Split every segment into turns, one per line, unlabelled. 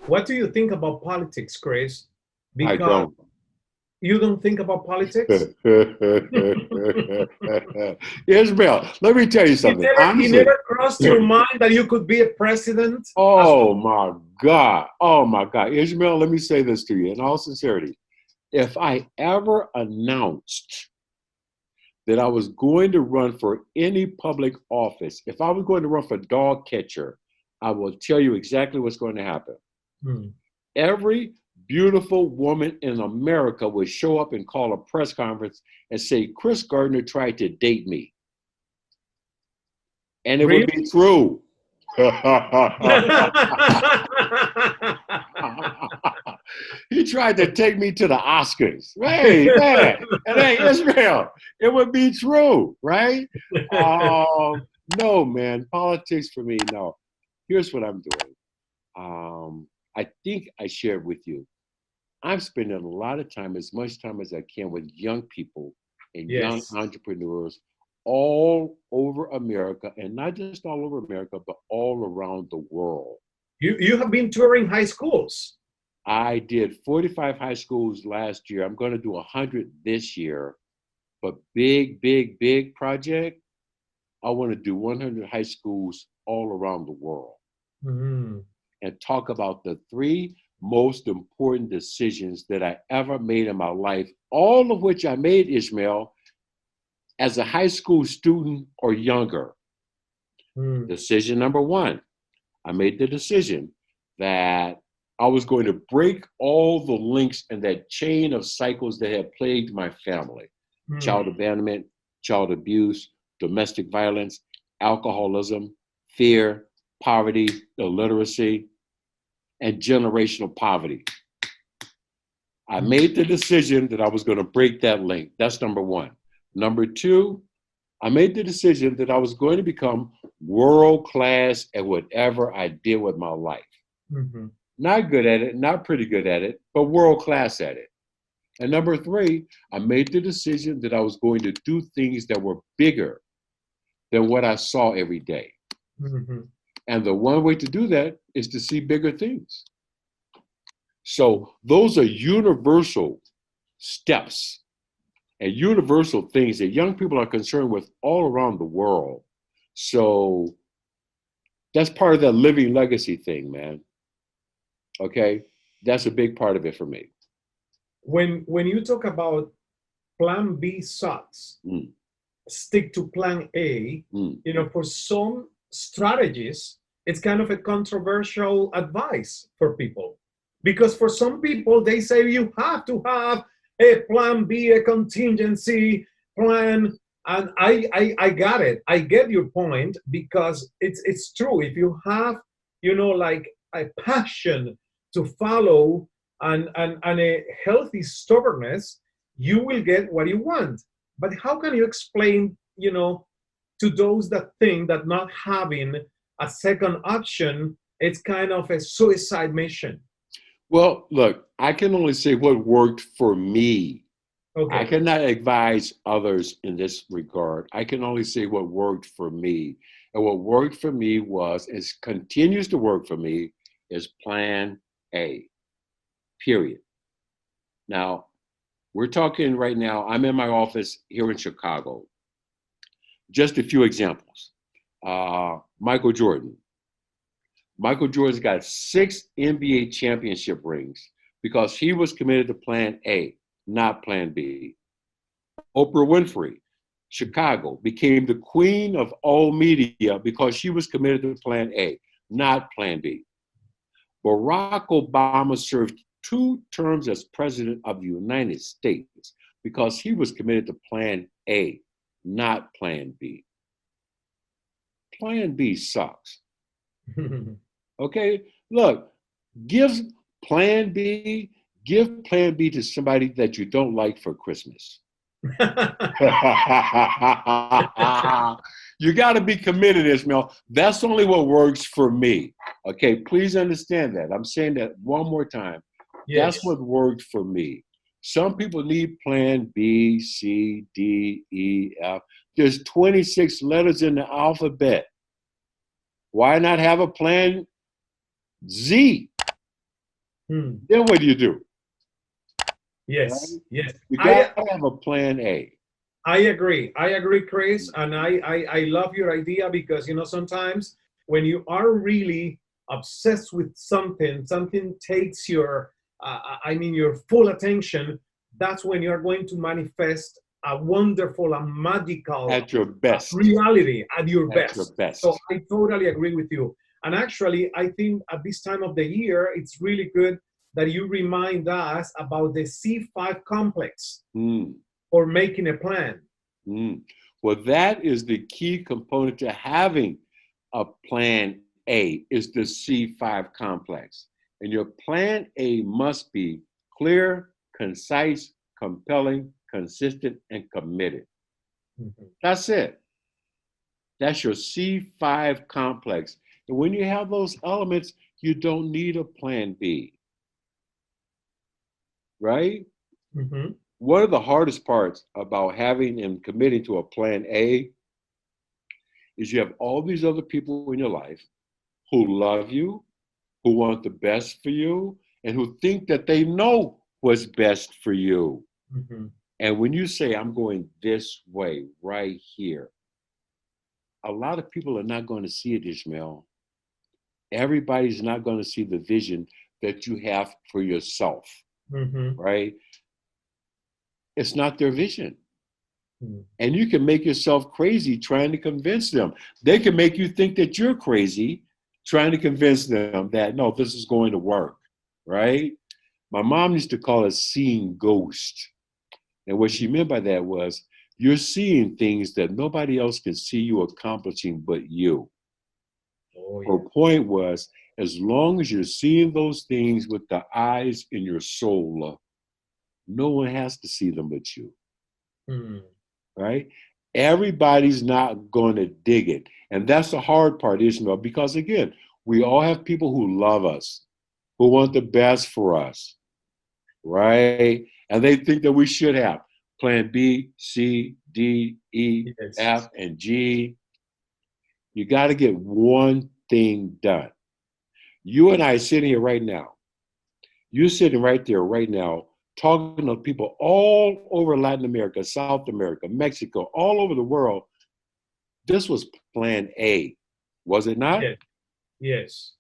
What do you think about politics, Chris?
I
Because
don't.
you don't think about politics?
Ismael, let me tell you something.
It
Honestly,
never crossed your mind that you could be a president as
oh
well?
my God. Oh my God. Ishmael, let me say this to you in all sincerity. If I ever announced that I was going to run for any public office, if I was going to run for dog catcher, I will tell you exactly what's going to happen.
Hmm.
Every beautiful woman in America would show up and call a press conference and say, Chris Gardner tried to date me. And it would
Really?
be true. He tried to take me to the Oscars. Hey, man. And hey, Israel, it would be true, right? No, man. Politics for me, no. Here's what I'm doing. I think I shared with you. I'm spending a lot of time, as much time as I can, with young people and young
Yes.
entrepreneurs all over America, and not just all over America, but all around the world.
You have been touring high schools.
I did 45 high schools last year. I'm going to do 100 this year. But big, big, big project, I want to do 100 high schools all around the world
Mhm.
and talk about the three most important decisions that I ever made in my life, all of which I made, Ishmael, as a high school student or younger.
Mm.
Decision number one, I made the decision that I was going to break all the links in that chain of cycles that had plagued my family:
Mm.
child abandonment, child abuse, domestic violence, alcoholism, fear, poverty, illiteracy, and generational poverty. I
Mm.
made the decision that I was going to break that link. That's number one. Number two, I made the decision that I was going to become world class at whatever I did with my life.
Mhm.
Not good at it, not pretty good at it, but world class at it. And number three, I made the decision that I was going to do things that were bigger than what I saw every day.
Mhm.
And the one way to do that is to see bigger things. So those are universal steps and universal things that young people are concerned with all around the world. So that's part of that living legacy thing, man. Okay? That's a big part of it for me.
When you talk about plan B sucks,
Mm,
stick to plan A,
mm.
for some strategies, it's kind of a controversial advice for people. Because for some people, they say you have to have a plan B, a contingency plan. And I got it. I get your point because it's true. If you have, like a passion to follow and a healthy stubbornness, you will get what you want. But how can you explain, to those that think that not having a second option, it's kind of a suicide mission?
Well, look, I can only say what worked for me. I
Okay.
cannot advise others in this regard. I can only say what worked for me. And what worked for me was, and continues to work for me, is plan A, period. Now, we're talking right now, I'm in my office here in Chicago. Just a few examples. Michael Jordan. Michael Jordan's got 6 NBA championship rings because he was committed to plan A, not plan B. Oprah Winfrey, Chicago, became the queen of all media because she was committed to plan A, not plan B. Barack Obama served 2 terms as president of the United States because he was committed to plan A, not plan B. Plan B sucks. Okay? Look, give plan B, give plan B to somebody that you don't like for Christmas. You got to be committed, Ismael. That's only what works for me. Okay, please understand that. I'm saying that one more time. That's
Yes.
what worked for me. Some people need plan B, C, D, E, F. There's 26 letters in the alphabet. Why not have a plan Z?
Hmm.
Then what do you do? Right?
Yes, yes.
You got to have a plan A.
I agree. I agree, Chris. And I love your idea because, you know, sometimes when you are really obsessed with something, something takes your, I mean, your full attention, that's when you're going to manifest a wonderful and magical
At your best.
reality at your
At your
best. So
best.
I totally agree with you. And actually, I think at this time of the year, it's really good that you remind us about the C5 complex
Mm,
for making a plan.
mm. Well, that is the key component to having a plan A is the C5 complex. And your plan A must be clear, concise, compelling, consistent, and committed.
Mhm.
That's it. That's your C5 complex. And when you have those elements, you don't need a plan B, right?
Mhm.
One of the hardest parts about having and committing to a plan A is you have all these other people in your life who love you, who want the best for you, and who think that they know what's best for you.
Mhm.
And when you say, I'm going this way, right here, a lot of people are not going to see it, Ishmael. Everybody's not going to see the vision that you have for yourself,
Mhm.
right? It's not their vision.
Mhm.
And you can make yourself crazy trying to convince them. They can make you think that you're crazy trying to convince them that, no, this is going to work, right? My mom used to call it seeing ghost. And what she meant by that was you're seeing things that nobody else can see you accomplishing but you.
Oh
Her
yeah.
point was as long as you're seeing those things with the eyes in your soul, no one has to see them but you,
Mhm.
right? Everybody's not going to dig it. And that's the hard part, Ishmael, because again, we all have people who love us, who want the best for us, right? And they think that we should have plan B, C, D, E,
Yes.
F, and G. You got to get one thing done. You and I sitting here right now. You're sitting right there right now talking to people all over Latin America, South America, Mexico, all over the world. This was plan A, was it not?
Yes. Yes.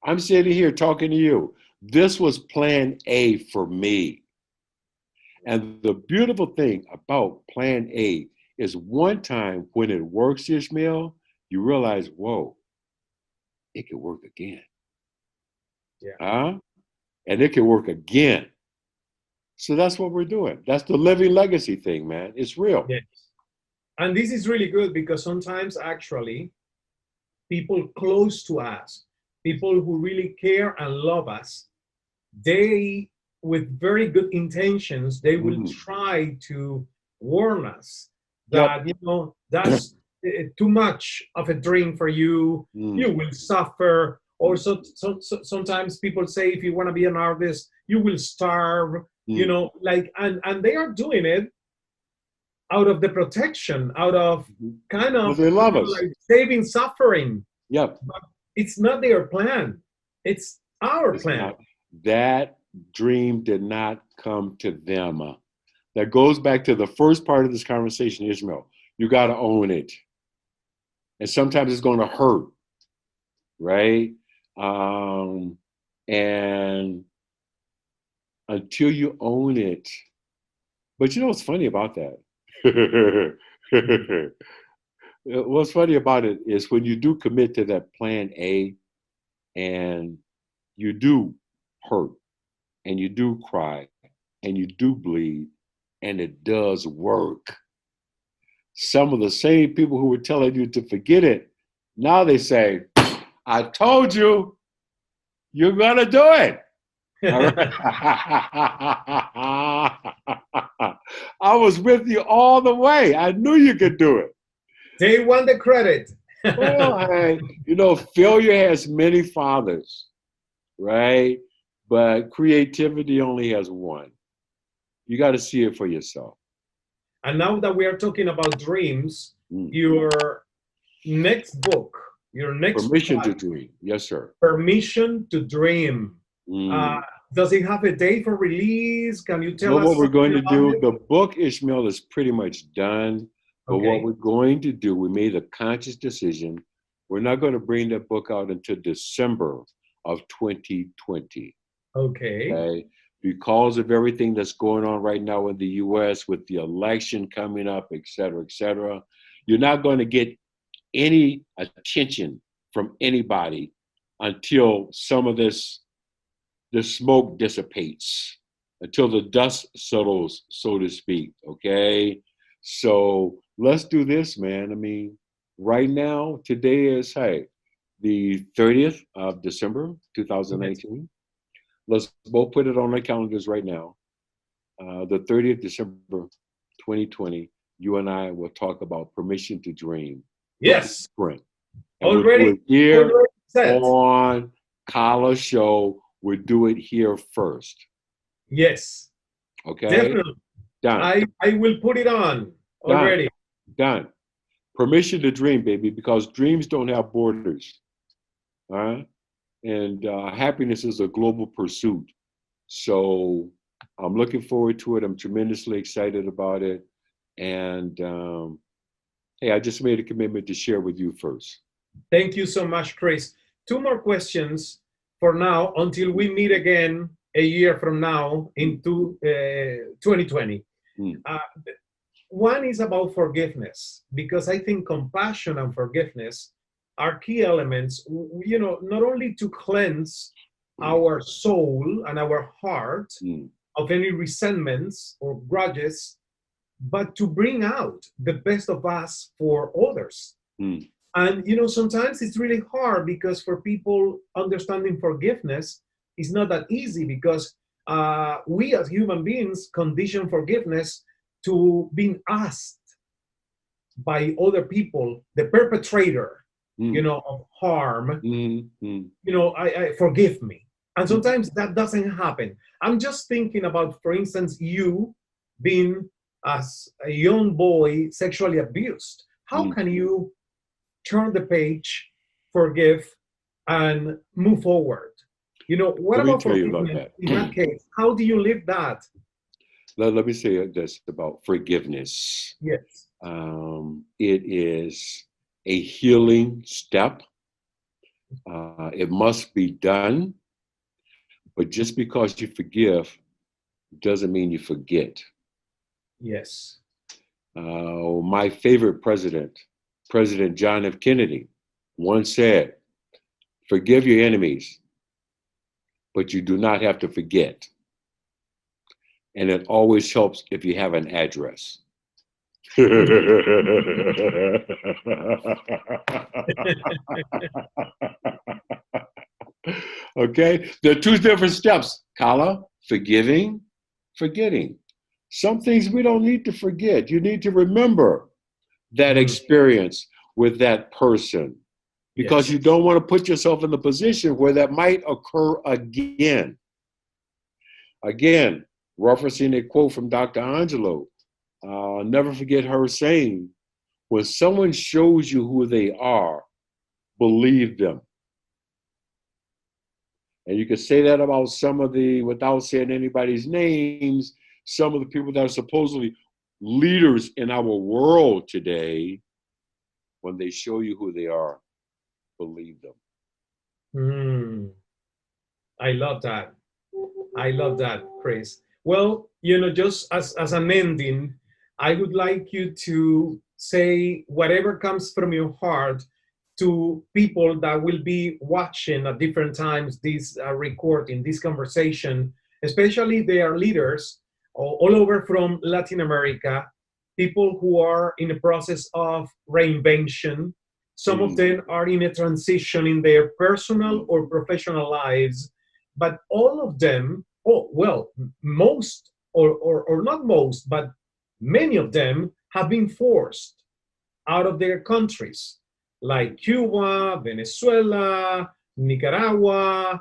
I'm sitting here talking to you. This was plan A for me. And the beautiful thing about plan A is one time when it works, Ishmael, you realize, whoa, it can work again.
Yeah.
Huh? And it can work again. So that's what we're doing. That's the living legacy thing, man. It's real.
Yes. And this is really good because sometimes actually people close to us, people who really care and love us, they, with very good intentions, they will
Mm.
try to warn us
Yep.
that, you know, that's too much of a dream for you. You
Mm.
will suffer. Or sometimes people say, if you want to be an artist, you will starve. You
Mm.
know, like, and they are doing it out of the protection, out of kind
Because
of,
they
you
love
know,
us.
like saving suffering.
Yep.
But it's not their plan. It's our
It's
plan.
not. That dream did not come to them. That goes back to the first part of this conversation, Ishmael. You got to own it. And sometimes it's going to hurt, right? Um, and until you own it. But you know what's funny about that? What's funny about it is when you do commit to that plan A and you do hurt and you do cry and you do bleed and it does work. Some of the same people who were telling you to forget it, now they say, I told you, you're going to do it. All right. I was with you all the way. I knew you could do it.
They want the credit.
Well, failure has many fathers, right? But creativity only has one. You got to see it for yourself.
And now that we are talking about dreams,
Mm.
your next book, your next
Permission to
project,
dream. Yes, sir.
Permission to Dream. Uh,
Mm.
does it have a date for release? Can you tell
Well, what
us
we're going
something
to
about
do,
it?
the book Ishmael is pretty much done. But what
Okay.
we're going to do, we made a conscious decision. We're not going to bring that book out until December of 2020.
Okay.
Okay. Because of everything that's going on right now in the US with the election coming up, et cetera, et cetera. You're not going to get any attention from anybody until some of the smoke dissipates, until the dust settles, so to speak. Okay. So let's do this, man. I mean, right now, today is, hey, the 30th of December,
Yes.
2019. Let's both put it on our calendars right now. The 30th December 2020, you and I will talk about permission to dream, the
Yes.
blueprint. And we'll do
Already,
it here
already set.
on Cala Show. We'll do it here first.
Yes.
Okay?
Definitely.
Done.
I will put it on
Done.
already.
Done. Permission to dream, baby, because dreams don't have borders. All right? And happiness is a global pursuit. So I'm looking forward to it. I'm tremendously excited about it. And hey, I just made a commitment to share with you first.
Thank you so much, Chris. Two more questions for now until we meet again a year from now into 2020.
Mm,
Uh, one is about forgiveness, because I think compassion and forgiveness are key elements, not only to cleanse
mm,
our soul and our heart
mm,
of any resentments or grudges, but to bring out the best of us for others.
mm,
And sometimes it's really hard, because for people, understanding forgiveness is not that easy, because we as human beings condition forgiveness to being asked by other people, the perpetrator,
mm,
of harm,
mm, mm,
I forgive me. And
mm,
sometimes that doesn't happen. I'm just thinking about, for instance, you being, as a young boy, sexually abused. How
mm.
can you turn the page, forgive, and move forward? What
Let me
about
tell you about
forgiveness
that.
in that case? How do you live that?
Let me say this about forgiveness.
Yes.
It is a healing step. It must be done, but just because you forgive doesn't mean you forget.
Yes.
My favorite president, President John F. Kennedy, once said, forgive your enemies, but you do not have to forget. And it always helps if you have an address.
Mhm.
Okay, there are two different steps, Cala: forgiving, forgetting. Some things we don't need to forget. You need to remember that
Mm.
experience with that person, because
Yes.
you don't want to put yourself in a position where that might occur again. Again, referencing a quote from Dr. Angelo, I'll never forget her saying, when someone shows you who they are, believe them. And you can say that about some of without saying anybody's names, some of the people that are supposedly leaders in our world today, when they show you who they are, believe them.
Mm. I love that. I love that, Chris. Well, just as an ending, I would like you to say whatever comes from your heart to people that will be watching at different times this recording, this conversation, especially they are leaders all over from Latin America, people who are in the process of reinvention. Some of
Mm,
them are in a transition in their personal
mm,
or professional lives, but all of them, oh, well, most, or not most, but many of them have been forced out of their countries, like Cuba, Venezuela, Nicaragua.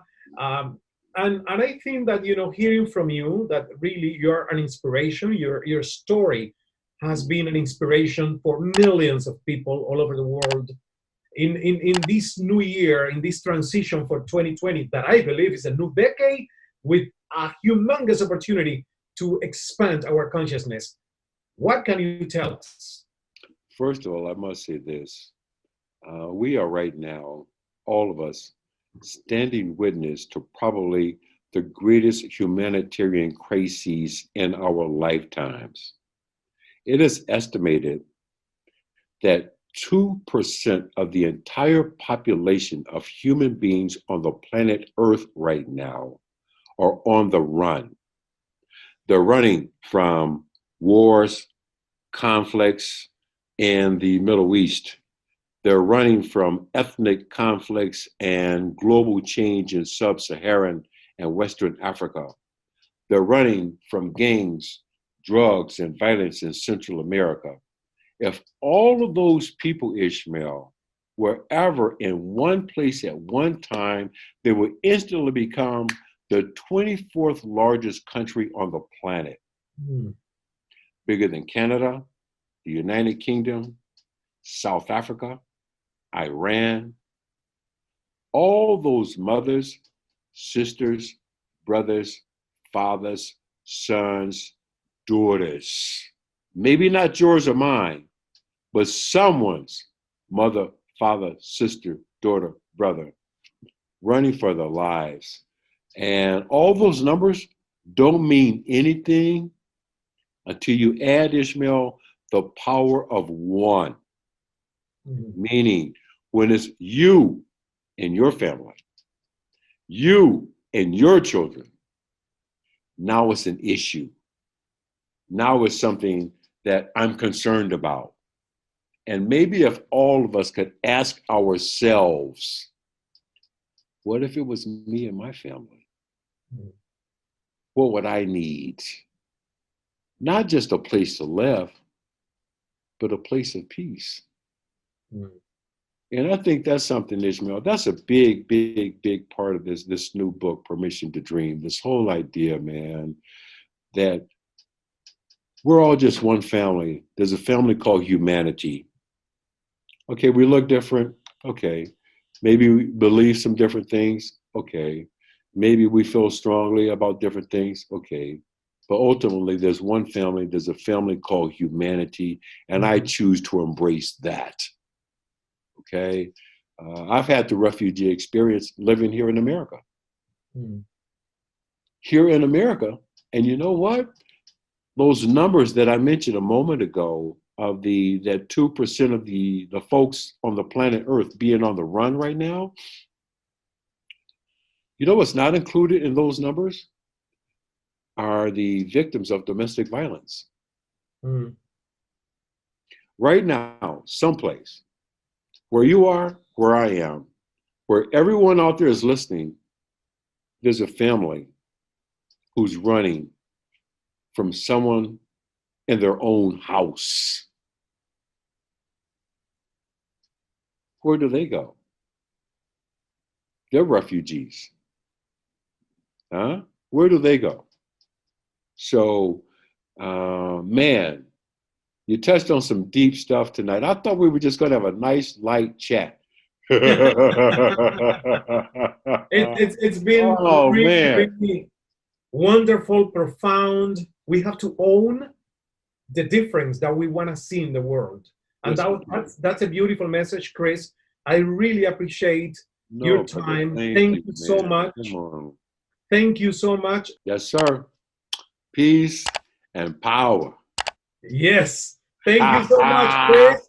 And I think that, hearing from you, that really you're an inspiration. Your story has
mm,
been an inspiration for millions of people all over the world. in this new year, in this transition for 2020, that I believe is a new decade with a humongous opportunity to expand our consciousness. What can you tell us?
First of all, I must say this. We are right now, all of us, standing witness to probably the greatest humanitarian crises in our lifetimes. It is estimated that 2% of the entire population of human beings on the planet Earth right now are on the run. They're running from wars, conflicts in the Middle East. They're running from ethnic conflicts and global change in sub-Saharan and Western Africa. They're running from gangs, drugs, and violence in Central America. If all of those people, Ismael, were ever in one place at one time, they would instantly become the 24th largest country on the planet. Bigger than Canada, the United Kingdom, South Africa, Iran. All those mothers, sisters, brothers, fathers, sons, daughters. Maybe not yours or mine, but someone's mother, father, sister, daughter, brother, running for their lives. And all those numbers don't mean anything until you add, Ismael, the power of one. Meaning, when it's you and your family, you and your children, now it's an issue. Now it's something that I'm concerned about. And maybe if all of us could ask ourselves, what if it was me and my family? What would I need? Not just a place to live, but a place of peace. And I think that's something, Ishmael, that's a big, big, big part of this new book, Permission to Dream. This whole idea, man, that we're all just one family. There's a family called humanity. Okay, we look different. Okay. Maybe we believe some different things. Okay. Maybe we feel strongly about different things. Okay. But ultimately, there's one family. There's a family called humanity, and I choose to embrace that. Okay. I've had the refugee experience living here in America. Here in America. And you know what? Those numbers that I mentioned a moment ago of that 2% of the folks on the planet Earth being on the run right now, you know what's not included in those numbers? Are the victims of domestic violence. Right now, someplace, where you are, where I am, where everyone out there is listening, there's a family who's running from someone in their own house. Where do they go? They're refugees. Huh? Where do they go? So, man, you touched on some deep stuff tonight. I thought we were just going to have a nice, light chat.
It's been really wonderful, profound. We have to own the difference that we want to see in the world. And that's a beautiful message, Chris. I really appreciate your time. Thank you so much. Thank you so much.
Yes, sir. Peace and power.
Yes. Thank you so much, Chris.